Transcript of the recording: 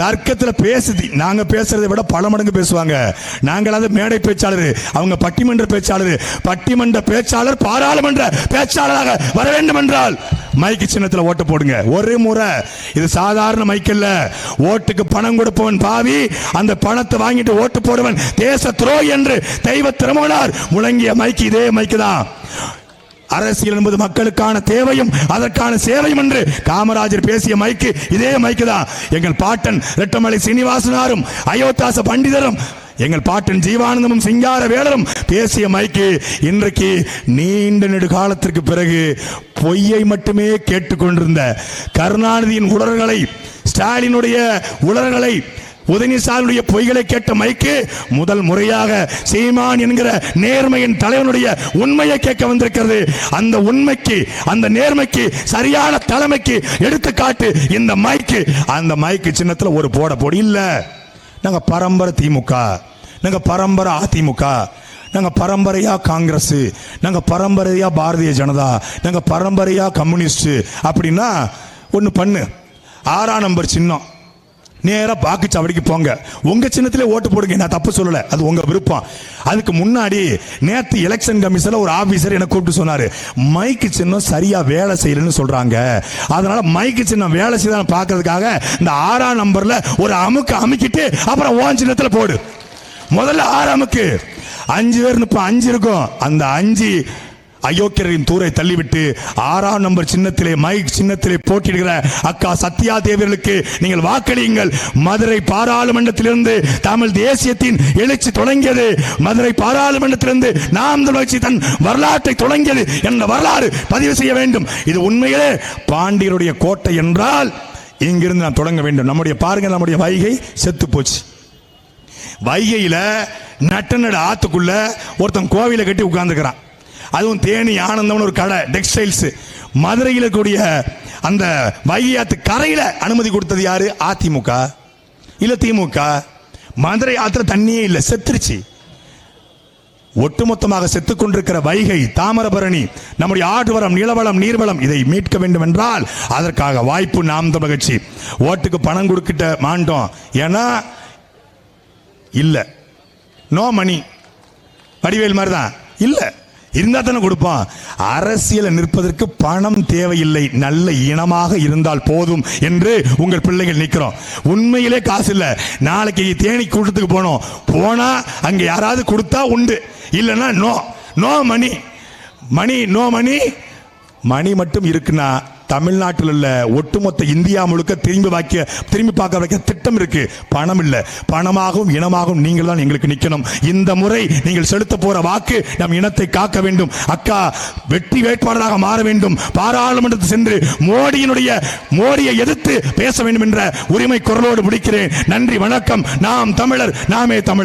தர்க்கத்தில் பேசுது. நாங்க பேசுறதை விட பல மடங்கு பேசுவாங்க. நாங்களாவது மேடை பேச்சாளர், அவங்க பட்டிமன்ற பேச்சாளர். பட்டிமன்ற பேச்சாளர் பாராளுமன்ற பேச்சாளராக வர வேண்டும் என்றால் மைக்கு சின்னத்தில் ஓட்டு போடுங்க. ஒரு முறை. இது சாதாரண மைக்கு இல்ல. ஓட்டுக்கு பணம் கொடுப்பவன் பாவி, அந்த பணத்தை வாங்கிட்டு ஓட்டு போடுவன் தேச துரோகி என்று தெய்வ திருமணார் முழங்கிய மைக்கு இதே மைக்கு தான். அரசியல் என்பது மக்களுக்கான தேவையும் அதற்கான சேவையும் என்று காமராஜர் பேசிய மைக்கு இதே மைக்கு தான். எங்கள் பாட்டன் ரெட்டமலை சீனிவாசனாரும் அயோத்தாச பண்டிதரும் எங்கள் பாட்டன் ஜீவானந்தமும் சிங்கார வேலரும் பேசிய மைக்கு இன்றைக்கு நீண்ட நெடுகாலத்திற்கு பிறகு பொய்யை மட்டுமே கேட்டுக்கொண்டிருந்த கருணாநிதியின் உளறல்களை, ஸ்டாலினுடைய உளறல்களை, உதயநிதியுடைய பொய்களை கேட்ட மைக்கு முதல் முறையாக சீமான் என்கிற நேர்மையின் தலைவனுடைய உண்மையை கேட்க வந்திருக்கிறது. அந்த உண்மைக்கு, அந்த நேர்மைக்கு, சரியான தலைமைக்கு எடுத்துக்காட்டு இந்த மைக்கு. அந்த மைக்கு சின்னத்தில் ஒரு போடி இல்ல. நாங்க பரம்பரை திமுக, நாங்க பரம்பரை அதிமுக, நாங்க பரம்பரையா காங்கிரஸ், நாங்க பரம்பரையா பாரதிய ஜனதா, நாங்க பரம்பரையா கம்யூனிஸ்ட் அப்படின்னா ஒன்னு பண்ணு. 6ஆம் நம்பர் சின்னம், நேரா வாக்குச்சாவடிக்கு போங்க. உங்க சின்னத்திலே ஓட்டு போடுங்க. நான் தப்பு சொல்லல, அது உங்க விருப்பம். அதுக்கு முன்னாடி நேத்து எலெக்ஷன் கமிஷன்ல ஒரு ஆபீசர் என்ன கூப்பிட்டு சொன்னாரு, மைக்கு சின்னம் சரியா வேலை செய்யலன்னு சொல்றாங்க, அதனால மைக்கு சின்னம் வேலை செய்ய பாக்குறதுக்காக இந்த 6ஆம் நம்பர்ல ஒரு அமுக்கிட்டு அப்புறம் ஓன் சின்னத்துல போடு. முதல்ல 6 அமுக்கு. 5 பேர் 5 இருக்கும். அந்த 5 அயோக்கியரின் தூரை தள்ளிவிட்டு 6ஆம் நம்பர் சின்னத்திலே, மைக் சின்னத்திலே போட்டியிடுகிற அக்கா சத்யா தேவியர்களுக்கு நீங்கள் வாக்களியுங்கள். மதுரை பாராளுமன்றத்திலிருந்து தமிழ் தேசியத்தின் எழுச்சி தொடங்கியது. மதுரை பாராளுமன்றத்திலிருந்து நாம் தமிழ் தன் வரலாற்றை தொடங்கியது என்ற வரலாறு பதிவு செய்ய வேண்டும். இது உண்மையிலே பாண்டியருடைய கோட்டை என்றால் இங்கிருந்து நான் தொடங்க வேண்டும். நம்முடைய பாருங்க, நம்முடைய வைகை செத்து போச்சு. வைகையில நட்டநடு ஆத்துக்குள்ள ஒருத்தன் கோவிலை கட்டி உட்கார்ந்துக்கிறான். அதுவும் தேனி ஆனந்தம்னு ஒரு கடை, டெக்ஸ்டைல்ஸ். மதுரையில் கூடிய அந்த வைகையாத்து கரையில அனுமதி கொடுத்தது யாரு? அதிமுக இல்ல திமுக? மதுரை ஆத்துல தண்ணியே இல்ல, செத்துருச்சு. ஒட்டுமொத்தமாக செத்துக் கொண்டிருக்கிற வைகை, தாமிரபரணி, நம்முடைய ஆற்றுவளம், நிலவளம், நீர்வளம், இதை மீட்க வேண்டும் என்றால் அதற்காக வாய்ப்பு நாம் தமிழ் கட்சி. ஓட்டுக்கு பணம் கொடுக்கிட்ட மாட்டோம், ஏன்னா இல்ல, நோ மணி. வடிவேல் மாதிரிதான், இல்ல இருந்தா தானே கொடுப்போம். அரசியல் நிற்பதற்கு பணம் தேவையில்லை, நல்ல இனமாக இருந்தால் போதும் என்று உங்கள் பிள்ளைகள் நிற்கிறோம். உண்மையிலே காசு இல்ல. நாளைக்கு தேனி கூட்டத்துக்கு போனா அங்க யாராவது கொடுத்தா உண்டு, இல்லைன்னா நோ மணி. No money. மணி மட்டும் இருக்குன்னா தமிழ்நாட்டில் உள்ள ஒட்டுமொத்த இந்தியா முழுக்க திரும்பி பார்க்க வைக்க திட்டம் இருக்கு. பணம் இல்ல. பணமாகவும் இனமாகவும் நீங்கள் தான் எங்களுக்கு நிற்கணும். இந்த முறை நீங்கள் செலுத்த போற வாக்கு நம் இனத்தை காக்க வேண்டும். அக்கா வெற்றி வேட்பாளராக மாற வேண்டும். பாராளுமன்றத்தில் சென்று மோடியை எதிர்த்து பேச வேண்டும் என்ற உரிமை குரலோடு முடிக்கிறேன். நன்றி, வணக்கம். நாம் தமிழர், நாமே தமிழர்.